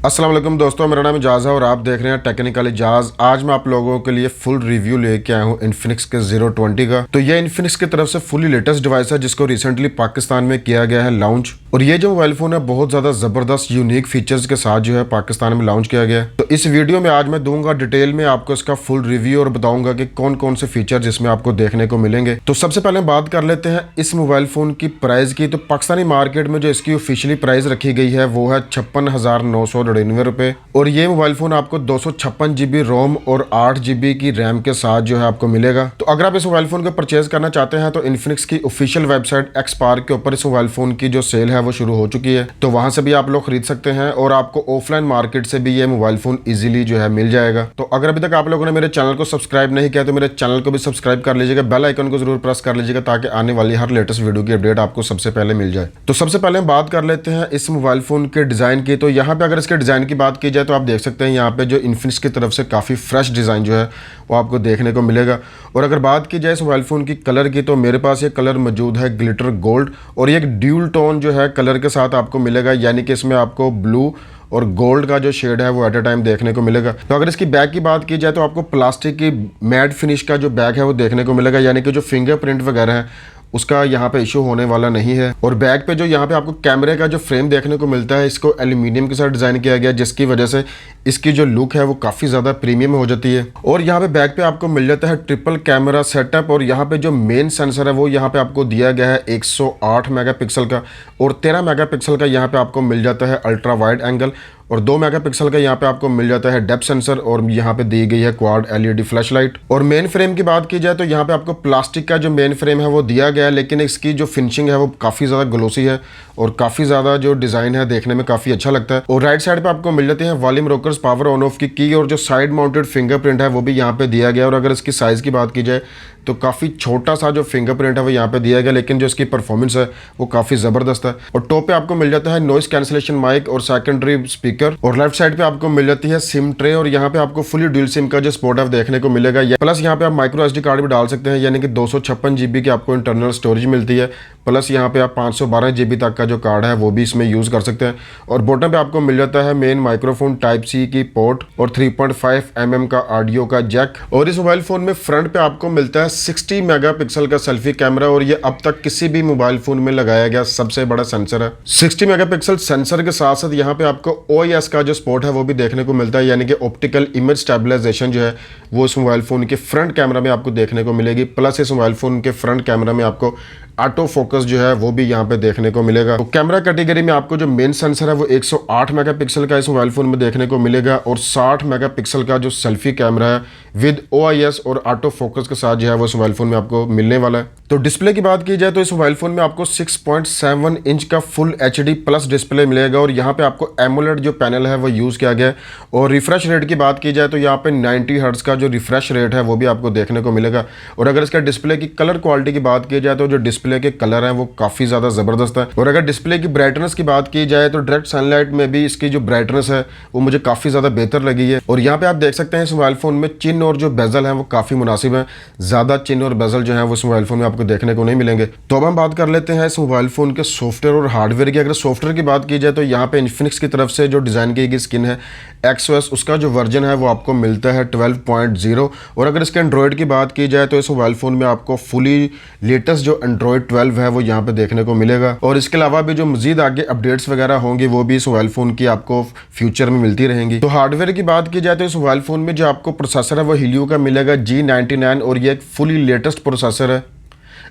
अस्सलाम वालेकुम दोस्तों, मेरा नाम इजाज़ है और आप देख रहे हैं टेक्निकल इजाज़। आज मैं आप लोगों के लिए फुल रिव्यू लेके आया हूँ इन्फिनिक्स के 020 का। तो ये इन्फिनिक्स की तरफ से फुली लेटेस्ट डिवाइस है जिसको रिसेंटली पाकिस्तान में किया गया है लॉन्च। और ये जो मोबाइल फ़ोन है बहुत ज़्यादा ज़बरदस्त यूनिक फीचर्स के साथ जो है पाकिस्तान में लॉन्च किया गया है। तो इस वीडियो में आज मैं दूंगा डिटेल में आपको इसका फुल रिव्यू और बताऊंगा कि कौन कौन से फीचर्स इसमें आपको देखने को मिलेंगे। तो सबसे पहले बात कर लेते हैं इस मोबाइल फ़ोन की प्राइस की। तो पाकिस्तानी मार्केट में जो इसकी ऑफिशियली प्राइस रखी गई है वो है 56,999 रुपये। और ये मोबाइल फ़ोन आपको 256 GB रोम और 8 GB की रैम के साथ जो है आपको मिलेगा। तो अगर आप इस मोबाइल फ़ोन को परचेज करना चाहते हैं तो इन्फिनिक्स की ऑफिशियल वेबसाइट एक्सपार्क के ऊपर इस मोबाइल फ़ोन की जो सेल है वो शुरू हो चुकी है। तो वहां से भी आप लोग खरीद सकते हैं और आपको ऑफलाइन मार्केट से भी ये मोबाइल फ़ोन ईजिली जो है मिल जाएगा। तो अगर अभी तक आप लोगों ने मेरे चैनल को सब्सक्राइब नहीं किया तो मेरे चैनल को भी सब्सक्राइब कर लीजिएगा, बेल आइकन को जरूर प्रेस कर लीजिएगा ताकि आने वाली हर लेटेस्ट वीडियो की अपडेट आपको सबसे पहले मिल जाए। तो सबसे पहले हम बात कर लेते हैं इस मोबाइल फ़ोन के डिज़ाइन की। तो यहाँ पे अगर इसके डिज़ाइन की बात की जाए तो आप देख सकते हैं यहाँ पे जो इन्फिनिक्स की तरफ से काफ़ी फ्रेश डिज़ाइन जो है वो आपको देखने को मिलेगा। और अगर बात की जाए इस मोबाइल फ़ोन की कलर की तो मेरे पास ये कलर मौजूद है ग्लिटर गोल्ड, और ये एक ड्यूल टोन जो है कलर के साथ आपको मिलेगा, यानी कि इसमें आपको ब्लू और गोल्ड का जो शेड है वो एट अ टाइम देखने को मिलेगा। तो अगर इसकी बैक की बात की जाए तो आपको प्लास्टिक की मैट फिनिश का जो बैक है वो देखने को मिलेगा, यानी कि जो फिंगरप्रिंट वगैरह है उसका यहाँ पे इशू होने वाला नहीं है। और बैक पे जो यहाँ पे आपको कैमरे का जो फ्रेम देखने को मिलता है इसको एल्यूमिनियम के साथ डिज़ाइन किया गया, जिसकी वजह से इसकी जो लुक है वो काफ़ी ज़्यादा प्रीमियम हो जाती है। और यहाँ पे बैक पे आपको मिल जाता है ट्रिपल कैमरा सेटअप, और यहाँ पे जो मेन सेंसर है वो यहाँ पे आपको दिया गया है 108 मेगापिक्सल का, और 13 मेगापिक्सल का यहाँ पे आपको मिल जाता है अल्ट्रा वाइड एंगल, और 2 मेगापिक्सल का यहाँ पे आपको मिल जाता है डेप्थ सेंसर, और यहाँ पे दी गई है क्वाड LED फ्लैश लाइट। और मेन फ्रेम की बात की जाए तो यहाँ पे आपको प्लास्टिक का जो मेन फ्रेम है वो दिया गया है, लेकिन इसकी जो फिनिशिंग है वो काफ़ी ज़्यादा ग्लोसी है और काफ़ी ज़्यादा जो डिज़ाइन है देखने में काफ़ी अच्छा लगता है। और राइट साइड पे आपको मिल जाते हैं volume rockers, power on off की और जो साइड माउंटेड फिंगरप्रिंट है वो भी यहाँ पे दिया गया है। और अगर इसकी साइज़ की बात की जाए तो काफ़ी छोटा सा जो फिंगरप्रिंट है वो यहाँ पे दिया गया, लेकिन जो इसकी परफॉर्मेंस है वो काफ़ी ज़बरदस्त है। और टॉप पे आपको मिल जाता है नॉइस कैंसिलेशन माइक और सेकेंडरी स्पीकर, और लेफ्ट साइड पे आपको मिल जाती है सिम ट्रे, और यहाँ पे आपको फुली ड्यूल सिम का जो स्पॉट है देखने को मिलेगा। प्लस यहाँ पे आप माइक्रो SD कार्ड भी डाल सकते हैं, यानी कि 256 GB की आपको इंटरनल स्टोरेज मिलती है। प्लस यहाँ पे आप 512 GB तक का जो कार्ड है वो भी इसमें यूज़ कर सकते हैं। और बॉटम पे आपको मिल जाता है मेन माइक्रोफोन टाइप C की पोर्ट और 3.5 mm का ऑडियो का जैक। और इस मोबाइल फ़ोन में फ्रंट पे आपको मिलता है 60 मेगापिक्सल का सेल्फी कैमरा, और ये अब तक किसी भी मोबाइल फ़ोन में लगाया गया सबसे बड़ा सेंसर है। 60 मेगापिक्सल सेंसर के साथ साथ यहाँ पे आपको OIS का जो स्पॉट है वो भी देखने को मिलता है, यानी कि ऑप्टिकल इमेज स्टेबलाइजेशन जो है वो इस मोबाइल फ़ोन के फ्रंट कैमरा में आपको देखने को मिलेगी। प्लस इस मोबाइल फ़ोन के फ्रंट कैमरा में आपको ऑटो फोकस जो है वो भी यहाँ पे देखने को मिलेगा। तो कैमरा कैटेगरी में आपको जो मेन सेंसर है वो 108 मेगापिक्सल का इस मोबाइल फ़ोन में देखने को मिलेगा, और 60 मेगापिक्सल का जो सेल्फी कैमरा है विद OIS और ऑटो फोकस के साथ जो है वो इस मोबाइल फ़ोन में आपको मिलने वाला है। तो डिस्प्ले की बात की जाए तो इस मोबाइल फ़ोन में आपको 6.7 इंच का फुल HD प्लस डिस्प्ले मिलेगा, और यहाँ पे आपको एमोलेड जो पैनल है वो यूज़ किया गया है। और रिफ्रेश रेट की बात की जाए तो यहाँ पे 90 हर्ट्ज का जो रिफ्रेश रेट है वो भी आपको देखने को मिलेगा। और अगर इसका डिस्प्ले की कलर क्वालिटी की बात की जाए तो जो डिस्प्ले के कलर हैं वो काफ़ी ज़्यादा ज़बरदस्त है। और अगर डिस्प्ले की ब्राइटनेस की बात की जाए तो डायरेक्ट सनलाइट में भी इसकी जो ब्राइटनेस है वो मुझे काफ़ी ज़्यादा बेहतर लगी है। और यहाँ पे आप देख सकते हैं इस मोबाइल फ़ोन में चिन और जो बेजल है वो काफ़ी मुनासिब है, ज़्यादा चिन और बेजल जो है वो इस मोबाइल फ़ोन में आपको देखने को नहीं मिलेंगे। तो अब हम बात कर लेते हैं इस मोबाइल फ़ोन के सॉफ्टवेयर और हार्डवेयर की। अगर सॉफ्टवेयर की बात की जाए तो यहाँ पे इन्फिनिक्स की तरफ से जो डिज़ाइन की गई स्किन है XOS, उसका जो वर्जन है वो आपको मिलता है 12.0। और अगर इसके एंड्रॉयड की बात की जाए तो इस मोबाइल फ़ोन में आपको फुली लेटेस्ट जो एंड्रॉयड 12 है वो यहाँ पे देखने को मिलेगा। और इसके अलावा भी जो मजीद आगे अपडेट्स वगैरह होंगी वो भी इस मोबाइल फ़ोन की आपको फ्यूचर में मिलती रहेंगी। तो हार्डवेयर की बात की जाए तो इस मोबाइल फ़ोन में जो आपको प्रोसेसर है वो हीलियो का मिलेगा G99, और ये एक फुली लेटेस्ट प्रोसेसर है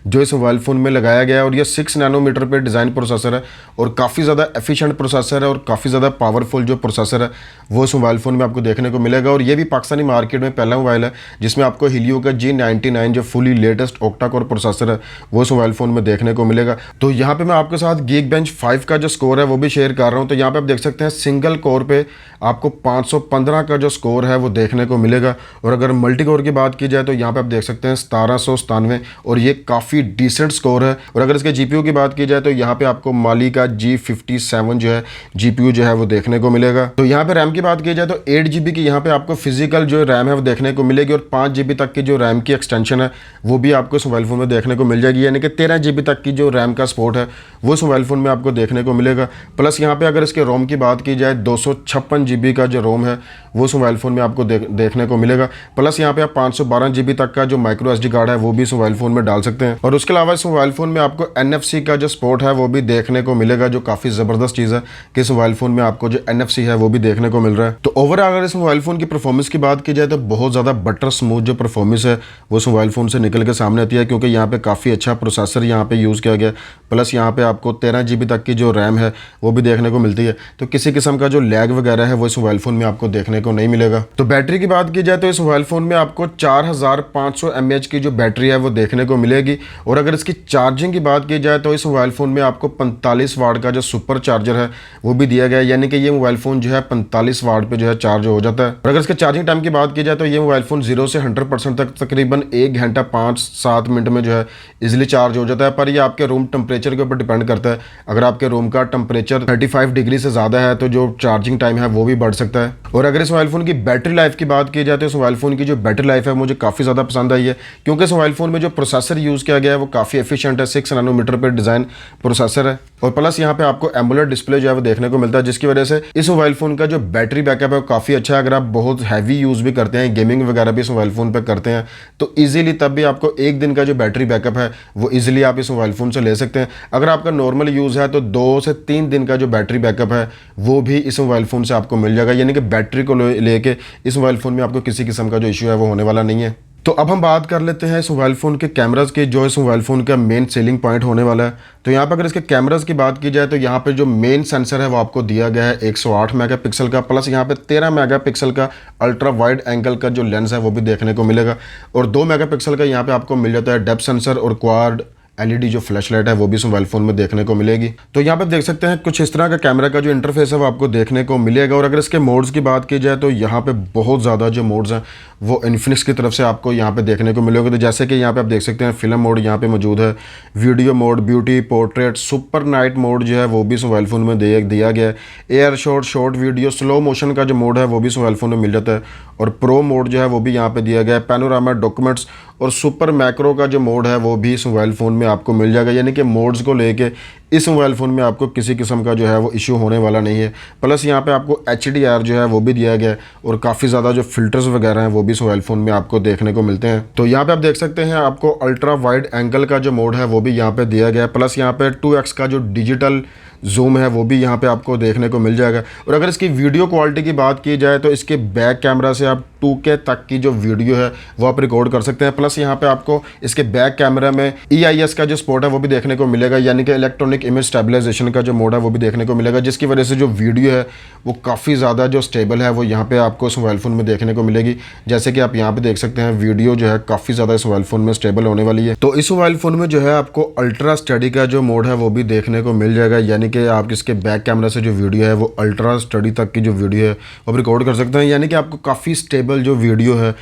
जो इस मोबाइल फ़ोन में लगाया गया है। और ये 6 नैनोमीटर पे डिज़ाइन प्रोसेसर है और काफ़ी ज़्यादा एफिशिएंट प्रोसेसर है और काफ़ी ज़्यादा पावरफुल जो प्रोसेसर है वो इस मोबाइल फ़ोन में आपको देखने को मिलेगा। और ये भी पाकिस्तानी मार्केट में पहला मोबाइल है जिसमें आपको हीलियो का G99 जो fully latest octa core processor है वो इस मोबाइल फ़ोन में देखने को मिलेगा। तो यहाँ पर मैं आपके साथ Geekbench 5 का जो स्कोर है वो भी शेयर कर रहा हूँ। तो यहाँ पर आप देख सकते हैं सिंगल कोर पर आपको 515 का जो स्कोर है वो देखने को मिलेगा। और अगर मल्टी कोर की बात की जाए तो यहाँ पर आप देख सकते हैं 1797, और ये काफ़ी काफ़ी डिसेंट स्कोर है। और अगर इसके GPU की बात की जाए तो यहाँ पे आपको माली का G57 जो है GPU जो है वो देखने को मिलेगा। तो यहाँ पे रैम की बात की जाए तो 8 GB की यहाँ पे आपको फिजिकल जो रैम है वो देखने को मिलेगी और 5 GB तक की जो रैम की एक्सटेंशन है वो भी आपको इस मोबाइल फ़ोन में देखने को मिल जाएगी, यानी कि 13 GB तक की जो रैम का सपोर्ट है वो इस मोबाइल फ़ोन में आपको देखने को मिलेगा। प्लस यहाँ पे अगर इसके रोम की बात की जाए 256 GB का जो रोम है वो इस मोबाइल फ़ोन में आपको देखने को मिलेगा। प्लस यहाँ पे आप 512 GB तक का जो माइक्रो SD कार्ड है वो भी इस मोबाइल फ़ोन में डाल सकते हैं। और उसके अलावा इस मोबाइल फ़ोन में आपको NFC का जो सपोर्ट है वो भी देखने को मिलेगा, जो काफ़ी ज़बरदस्त चीज़ है कि इस मोबाइल फ़ोन में आपको जो NFC है वो भी देखने को मिल रहा है। तो ओवरऑल अगर इस मोबाइल फ़ोन की परफॉर्मेंस की बात की जाए तो बहुत ज़्यादा बटर स्मूथ जो परफॉर्मेंस है वो इस मोबाइल फ़ोन से निकल के सामने आती है, क्योंकि यहाँ पे काफ़ी अच्छा प्रोसेसर यहाँ पे यूज़ किया गया। प्लस यहाँ पे आपको 13 GB तक की जो रैम है वो भी देखने को मिलती है। तो किसी किस्म का जो लैग वगैरह है वो इस मोबाइल फ़ोन में आपको देखने को नहीं मिलेगा। तो बैटरी की बात की जाए तो इस मोबाइल फ़ोन में आपको 4500 mAh की जो बैटरी है वो देखने को मिलेगी। और अगर इसकी चार्जिंग की बात की जाए तो इस मोबाइल फ़ोन में आपको 45 वाट का जो सुपर चार्जर है वो भी दिया गया है, यानी कि ये मोबाइल फ़ोन जो है 45 वाट पे जो है चार्ज हो जाता है। और अगर इसके चार्जिंग टाइम की बात की जाए तो ये मोबाइल फ़ोन 0 से 100% तक तकरीबन 1 घंटा 5-7 मिनट में जो है इजीली चार्ज हो जाता है। पर ये आपके रूम टेम्परेचर के ऊपर डिपेंड करता है। अगर आपके रूम का टेम्परेचर 35 डिग्री से ज़्यादा है तो जो चार्जिंग टाइम है वो भी बढ़ सकता है। और अगर इस मोबाइल फ़ोन की बैटरी लाइफ की बात की जाए तो इस मोबाइल फ़ोन की जो बैटरी लाइफ है मुझे काफ़ी ज़्यादा पसंद आई है, क्योंकि इस मोबाइल फ़ोन में जो प्रोसेसर यूज़ किया गया है वो काफ़ी एफिशिएंट है। 6 नैनोमीटर पर डिज़ाइन प्रोसेसर है और प्लस यहाँ पे आपको एमोलेड डिस्प्ले जो है वो देखने को मिलता है, जिसकी वजह से इस मोबाइल फ़ोन का जो बैटरी बैकअप है वो काफ़ी अच्छा है। अगर आप बहुत हैवी यूज़ भी करते हैं, गेमिंग वगैरह भी इस मोबाइल फ़ोन पर करते हैं तो ईजिली तब भी आपको 1 दिन का जो बैटरी बैकअप है वो ईजिली आप इस मोबाइल फ़ोन से ले सकते हैं। अगर आपका नॉर्मल यूज़ है तो 2 से 3 दिन का जो बैटरी बैकअप है वो भी इस मोबाइल फ़ोन से आपको मिल जाएगा, यानी कि बैटरी को लेके इस मोबाइल फ़ोन में आपको किसी किस्म का जो इशू है वो होने वाला नहीं है। तो अब हम बात कर लेते हैं इस मोबाइल फ़ोन के कैमराज़ के, जो इस मोबाइल फ़ोन का मेन सेलिंग पॉइंट होने वाला है। तो यहाँ पर अगर इसके कैमराज़ की बात की जाए तो यहाँ पे जो मेन सेंसर है वो आपको दिया गया है 108 मेगापिक्सल का, प्लस यहाँ पे 13 मेगापिक्सल का अल्ट्रा वाइड एंगल का जो लेंस है वो भी देखने को मिलेगा। और 2 मेगापिक्सल का यहाँ पे आपको मिल जाता है डेप्थ सेंसर और क्वाड LED जो फ्लैश लाइट है वो भी इस मोबाइल फ़ोन में देखने को मिलेगी। तो यहाँ पे देख सकते हैं कुछ इस तरह का कैमरा का जो इंटरफेस है वो आपको देखने को मिलेगा। और अगर इसके मोड्स की बात की जाए तो यहाँ पे बहुत ज़्यादा जो मोड्स हैं वो इन्फिनिक्स की तरफ से आपको यहाँ पे देखने को मिलेगा। तो जैसे कि यहाँ पे आप देख सकते हैं फिल्म मोड यहाँ पे मौजूद है, video mode, beauty, portrait, super night mode जो है वो भी इस मोबाइल फ़ोन में दिया गया है। Air short video, slow motion का जो मोड है वो भी इस मोबाइल फ़ोन में मिल जाता है। और प्रो मोड जो है वो भी यहाँ पे दिया गया है। पैनोरामा, डॉक्यूमेंट्स और सुपर मैक्रो का जो मोड है वो भी इस मोबाइल फ़ोन में आपको मिल जाएगा, यानी कि मोड्स को लेके इस मोबाइल फ़ोन में आपको किसी किस्म का जो है वो इशू होने वाला नहीं है। प्लस यहाँ पे आपको HDR जो है वो भी दिया गया है और काफ़ी ज़्यादा जो फिल्टर्स वगैरह हैं वो भी इस मोबाइल फ़ोन में आपको देखने को मिलते हैं। तो यहाँ पे आप देख सकते हैं आपको अल्ट्रा वाइड एंगल का जो मोड है वो भी यहाँ पे दिया गया है। प्लस यहाँ पे 2x का जो डिजिटल जूम है वो भी यहाँ पे आपको देखने को मिल जाएगा। और अगर इसकी वीडियो क्वालिटी की बात की जाए तो इसके बैक कैमरा से आप 2K तक की जो वीडियो है वो आप रिकॉर्ड कर सकते हैं। प्लस यहाँ पे आपको इसके बैक कैमरा में EIS का जो सपोर्ट है वो भी देखने को मिलेगा, यानी कि इलेक्ट्रॉनिक इमेज स्टेबलाइजेशन का जो मोड है वो भी देखने को मिलेगा, जिसकी वजह से जो वीडियो है वो काफ़ी ज़्यादा जो स्टेबल है वो यहाँ पे आपको इस मोबाइल फ़ोन में देखने को मिलेगी। जैसे कि आप यहाँ पे देख सकते हैं वीडियो जो है काफ़ी ज़्यादा इस मोबाइल फ़ोन में स्टेबल होने वाली है। तो इस मोबाइल फ़ोन में जो है आपको अल्ट्रा स्टडी का जो मोड है वो भी देखने को मिल जाएगा, यानी कि आप इसके बैक कैमरा से जो वीडियो है वो अल्ट्रा स्टडी तक की जो वीडियो है वो रिकॉर्ड कर सकते हैं, यानी कि आपको काफ़ी स्टेबल जो वीडियो है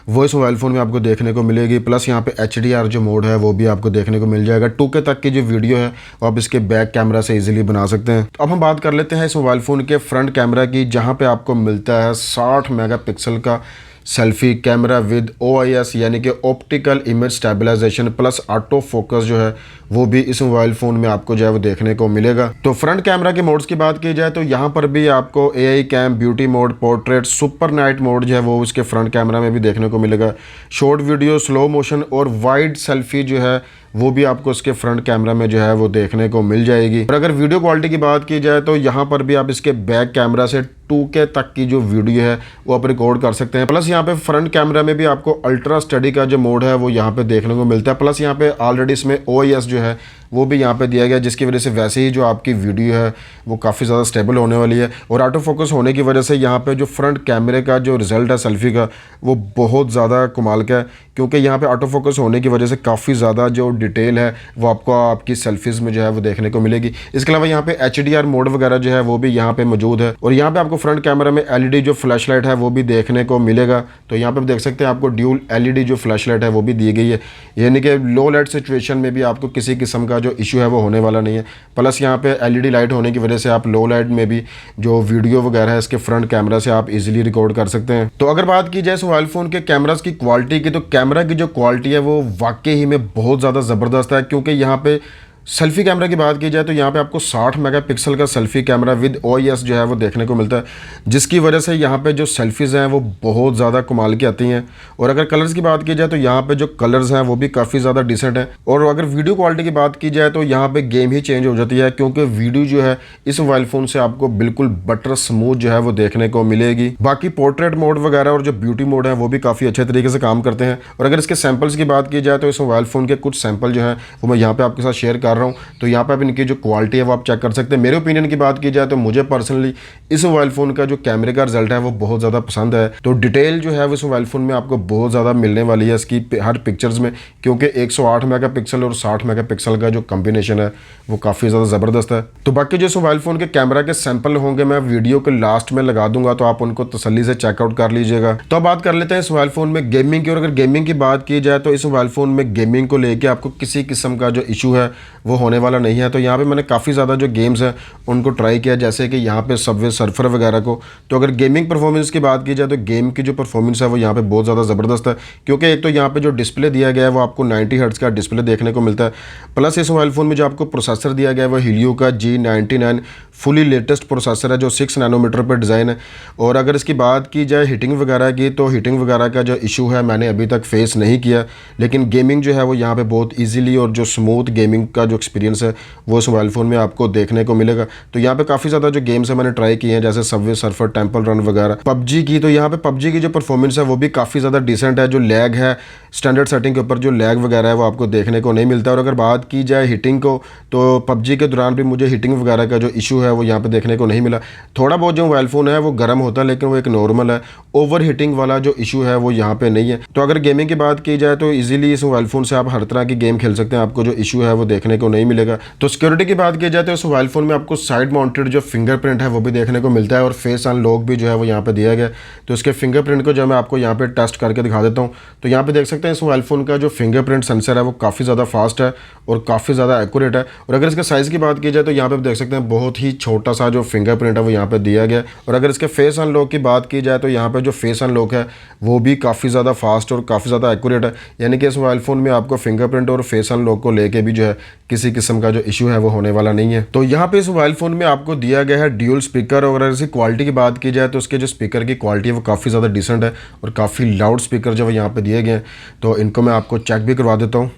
वो इस मोबाइल फ़ोन में आपको देखने को मिलेगी। प्लस यहाँ पे HDR जो मोड है वो भी आपको देखने को मिल जाएगा। 2K तक की जो वीडियो है वो आप इसके बैक कैमरा से इजीली बना सकते हैं। तो अब हम बात कर लेते हैं इस मोबाइल फ़ोन के फ्रंट कैमरा की, जहाँ पे आपको मिलता है 60 मेगापिक्सल का सेल्फी कैमरा विद OIS, यानी कि optical image stabilisation, plus auto focus जो है वो भी इस मोबाइल फ़ोन में आपको जो है वो देखने को मिलेगा। तो फ्रंट कैमरा के मोड्स की बात की जाए तो यहाँ पर भी आपको AI cam, beauty mode, portrait, super night mode जो है वो उसके फ्रंट कैमरा में भी देखने को मिलेगा। शॉर्ट वीडियो, स्लो मोशन और वाइड सेल्फी जो है वो भी आपको इसके फ्रंट कैमरा में जो है वो देखने को मिल जाएगी। और अगर वीडियो क्वालिटी की बात की जाए तो यहाँ पर भी आप इसके बैक कैमरा से 2K तक की जो वीडियो है वो आप रिकॉर्ड कर सकते हैं। प्लस यहाँ पे फ्रंट कैमरा में भी आपको अल्ट्रा स्टडी का जो मोड है वो यहाँ पे देखने को मिलता है। प्लस यहाँ पे ऑलरेडी इसमें OIS जो है वो भी यहाँ पे दिया गया, जिसकी वजह से वैसे ही जो आपकी वीडियो है वो काफ़ी ज़्यादा स्टेबल होने वाली है। और ऑटो फोकस होने की वजह से यहाँ पे जो फ्रंट कैमरे का जो रिज़ल्ट है सेल्फ़ी का वो बहुत ज़्यादा कमाल का है, क्योंकि यहाँ पे ऑटो फोकस होने की वजह से काफ़ी ज़्यादा जो डिटेल है वो आपको आपकी सेल्फीज़ में जो है वो देखने को मिलेगी। इसके अलावा यहाँ पे HDR मोड वगैरह जो है वो भी यहाँ पे मौजूद है। और यहाँ पे आपको फ्रंट कैमरा में LED जो फ्लैश लाइट है वो भी देखने को मिलेगा। तो यहाँ पे आप देख सकते हैं आपको ड्यूल LED जो फ्लैश लाइट है वो भी दी गई है, यानी कि लो लाइट सिचुएशन में भी आपको किसी किस्म का जो इशू है वो होने वाला नहीं है। प्लस यहाँ पे LED लाइट होने की वजह से आप लो लाइट में भी जो वीडियो वगैरह है इसके फ्रंट कैमरा से आप इजीली रिकॉर्ड कर सकते हैं। तो अगर बात की जाए इस मोबाइल फ़ोन के कैमरास की क्वालिटी की, तो कैमरा की जो क्वालिटी है वो वाकई ही में बहुत ज़्यादा ज़बरदस्त है। क्योंकि यहाँ पे सेल्फी कैमरा की बात की जाए तो यहाँ पे आपको 60 मेगापिक्सल का सेल्फी कैमरा विद OIS जो है वो देखने को मिलता है, जिसकी वजह से यहाँ पे जो सेल्फीज़ हैं वो बहुत ज़्यादा कमाल की आती हैं। और अगर कलर्स की बात की जाए तो यहाँ पे जो कलर्स हैं वो भी काफ़ी ज़्यादा डिसेंट हैं। और अगर वीडियो क्वालिटी की बात की जाए तो यहाँ पे गेम ही चेंज हो जाती है, क्योंकि वीडियो जो है इस मोबाइल फ़ोन से आपको बिल्कुल बटर स्मूथ जो है वो देखने को मिलेगी। बाकी पोर्ट्रेट मोड वगैरह और जो ब्यूटी मोड है वो भी काफ़ी अच्छे तरीके से काम करते हैं। और अगर इसके सैम्पल्स की बात की जाए तो इस मोबाइल फ़ोन के कुछ सैम्पल जो हैं वो मैं यहाँ पर आपके साथ शेयर कर रहा हूँ। तो यहाँ पर इनकी जो क्वालिटी है वो आप चेक कर सकते हैं। मेरे ओपिनियन की बात की जाए तो मुझे पर्सनली इस मोबाइल फ़ोन का जो कैमरे का रिजल्ट है वो बहुत ज़्यादा पसंद है। तो डिटेल जो है वो इस मोबाइल फ़ोन में आपको बहुत ज़्यादा मिलने वाली है इसकी हर पिक्चर्स में, क्योंकि 108 मेगापिक्सल और 60 मेगापिक्सल का जो कॉम्बिनेशन है वो काफ़ी ज़्यादा ज़बरदस्त है। तो बाकी जो इस मोबाइल फ़ोन के कैमरा के सैंपल होंगे मैं वीडियो के लास्ट में लगा दूंगा, तो आप उनको तसल्ली से चेकआउट कर लीजिएगा। तो अब बात कर लेते हैं इस मोबाइल फ़ोन में गेमिंग की। और अगर गेमिंग की बात की जाए तो इस मोबाइल फ़ोन में गेमिंग को लेकर आपको किसी किस्म का जो इशू है वो होने वाला नहीं है। तो यहाँ पे मैंने काफ़ी ज़्यादा जो गेम्स हैं उनको ट्राई किया, जैसे कि यहाँ पे सबवे सर्फर वगैरह को। तो अगर गेमिंग परफॉर्मेंस की बात की जाए तो गेम की जो परफॉर्मेंस है वो यहाँ पे बहुत ज़्यादा ज़बरदस्त है, क्योंकि एक तो यहाँ पे जो डिस्प्ले दिया गया है वो आपको 90 हर्ट्ज़ का डिस्प्ले देखने को मिलता है। प्लस इस मोबाइल फ़ोन में जो आपको प्रोसेसर दिया गया है वो हीलियो का G99 फुली लेटेस्ट प्रोसेसर है जो 6 नैनोमीटर पर डिज़ाइन है। और अगर इसकी बात की जाए हीटिंग वगैरह की, तो हीटिंग वगैरह का जो इशू है मैंने अभी तक फेस नहीं किया, लेकिन गेमिंग जो है वो यहाँ पे बहुत इजीली और जो स्मूथ गेमिंग का जो एक्सपीरियंस है वो इस मोबाइल फ़ोन में आपको देखने को मिलेगा। तो यहाँ पे काफ़ी ज़्यादा जो गेम्स है मैंने ट्राई किए हैं, जैसे सबवे सर्फर, टेम्पल रन वगैरह। पबजी की, तो यहाँ पे पबजी की जो परफॉर्मेंस है वो भी काफ़ी ज़्यादा डिसेंट है। जो लैग है स्टैंडर्ड सेटिंग के ऊपर जो लैग वगैरह है वो आपको देखने को नहीं मिलता। और अगर बात की जाए हीटिंग को, तो पबजी के दौरान भी मुझे हीटिंग वगैरह का जो इशू है वो यहाँ पे देखने को नहीं मिला। थोड़ा बहुत जो मोबाइल फ़ोन है वो गर्म होता है, लेकिन वो एक नॉर्मल है, ओवर हीटिंग वाला जो इशू है वो यहाँ पे नहीं है। तो अगर गेमिंग की बात की जाए तो इजीली इस मोबाइल फ़ोन से आप हर तरह की गेम खेल सकते हैं, आपको जो इशू है वो देखने को नहीं मिलेगा। तो सिक्योरिटी की बात की जाए तो इस मोबाइल फ़ोन में आपको साइड माउंटेड जो फिंगरप्रिंट है वो भी देखने को मिलता है, और फेस अनलॉक भी जो है वो यहाँ पे दिया गया। तो इसके फिंगरप्रिंट को जो मैं आपको यहाँ पे टेस्ट करके दिखा देता हूँ। तो यहाँ पे देख सकते हैं इस मोबाइल फ़ोन का जो फिंगरप्रिंट सेंसर है वो काफ़ी ज़्यादा फास्ट है और काफ़ी ज़्यादा एक्यूरेट है। और अगर इसके साइज़ की बात की जाए तो यहाँ पे देख सकते हैं बहुत ही छोटा सा जो फिंगरप्रिंट है वो यहाँ पे दिया गया। और अगर इसके फेस अनलॉक की बात की जाए तो यहाँ पे जो फेस अनलॉक है वो भी काफ़ी ज़्यादा फास्ट और काफ़ी ज़्यादा एक्यूरेट है, यानी कि इस मोबाइल फ़ोन में आपको फिंगरप्रिंट और फेस अनलॉक को लेके भी जो है किसी किस्म का जो इशू है वो होने वाला नहीं है। तो यहाँ पे इस मोबाइल फ़ोन में आपको दिया गया है ड्यूल स्पीकर। और अगर इसकी क्वालिटी की बात की जाए तो उसके जो स्पीकर की क्वालिटी है वो काफ़ी ज़्यादा डिसेंट है और काफ़ी लाउड स्पीकर जो है यहाँ पे दिए गए हैं। तो इनको मैं आपको चेक भी करवा देता हूँ।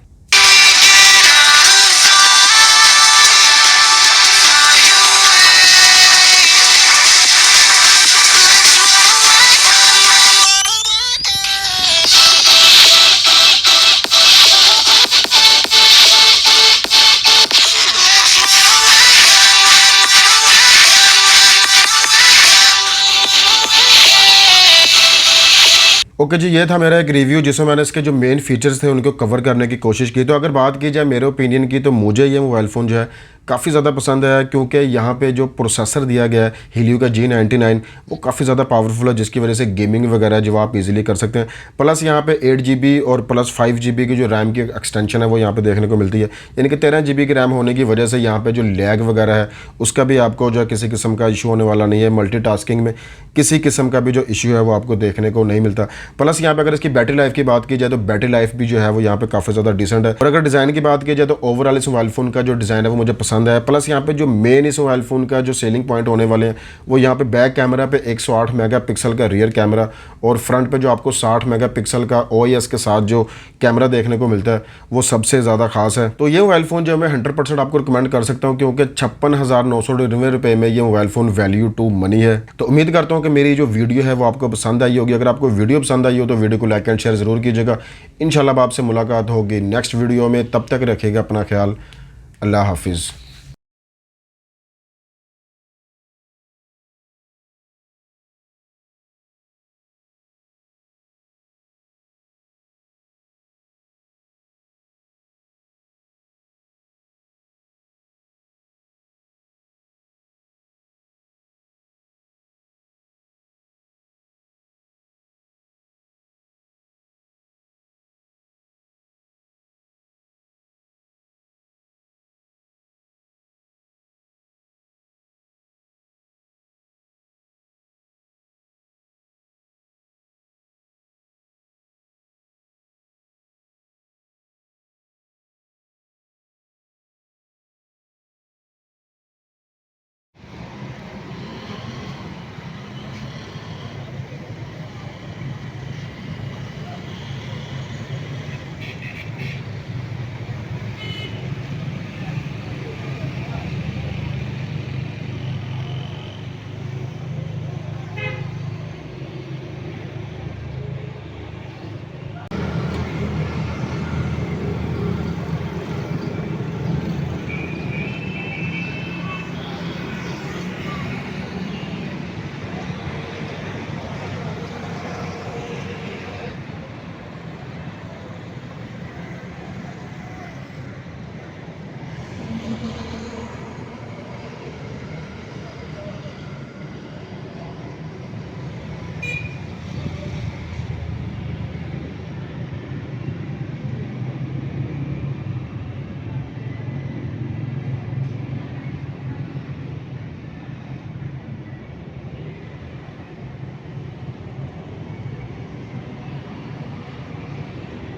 ओके जी, ये था मेरा एक रिव्यू जिसमें मैंने इसके जो मेन फीचर्स थे उनको कवर करने की कोशिश की। तो अगर बात की जाए मेरे ओपिनियन की, तो मुझे ये मोबाइल फ़ोन जो है काफ़ी ज़्यादा पसंद है, क्योंकि यहाँ पे जो प्रोसेसर दिया गया है हीलियो का G99 वो काफ़ी ज़्यादा पावरफुल है, जिसकी वजह से गेमिंग वगैरह जो आप इजीली कर सकते हैं। प्लस यहाँ पे 8 GB और प्लस 5 GB की जो रैम की एक्सटेंशन है वो यहाँ पे देखने को मिलती है, यानी कि 13 GB की रैम होने की वजह से यहाँ पे जो लैग वगैरह है उसका भी आपको जो है किसी किस्म का इशू होने वाला नहीं है। मल्टीटास्किंग में किसी किस्म का भी जो इशू है वो आपको देखने को नहीं मिलता। प्लस यहाँ पे अगर इसकी बैटरी लाइफ की बात की जाए तो बैटरी लाइफ भी जो है वो यहाँ पे काफ़ी ज़्यादा डिसेंट है। और अगर डिज़ाइन की बात की जाए तो ओवरऑल इस मोबाइल फ़ोन का जो डिज़ाइन है वो मुझे पसंद है। प्लस यहाँ पे जो मेन इस मोबाइल फ़ोन का जो सेलिंग पॉइंट होने वाले हैं वो यहाँ पे बैक कैमरा पे 108 मेगापिक्सल का रियर कैमरा और फ्रंट पे जो आपको 60 मेगापिक्सल का OIS के साथ जो कैमरा देखने को मिलता है वो सबसे ज़्यादा खास है। तो ये मोबाइल फ़ोन जो मैं 100% आपको रिकमेंड कर सकता हूँ, क्योंकि 56,999 रुपये में ये mobile phone value to money है। तो उम्मीद करता हूँ कि मेरी जो वीडियो है वो आपको पसंद आई होगी। अगर आपको वीडियो पसंद आई हो तो वीडियो को लाइक एंड शेयर ज़रूर कीजिएगा। इंशाल्लाह आपसे मुलाकात होगी नेक्स्ट वीडियो में। तब तक रखिएगा अपना ख्याल। अल्लाह हाफिज़।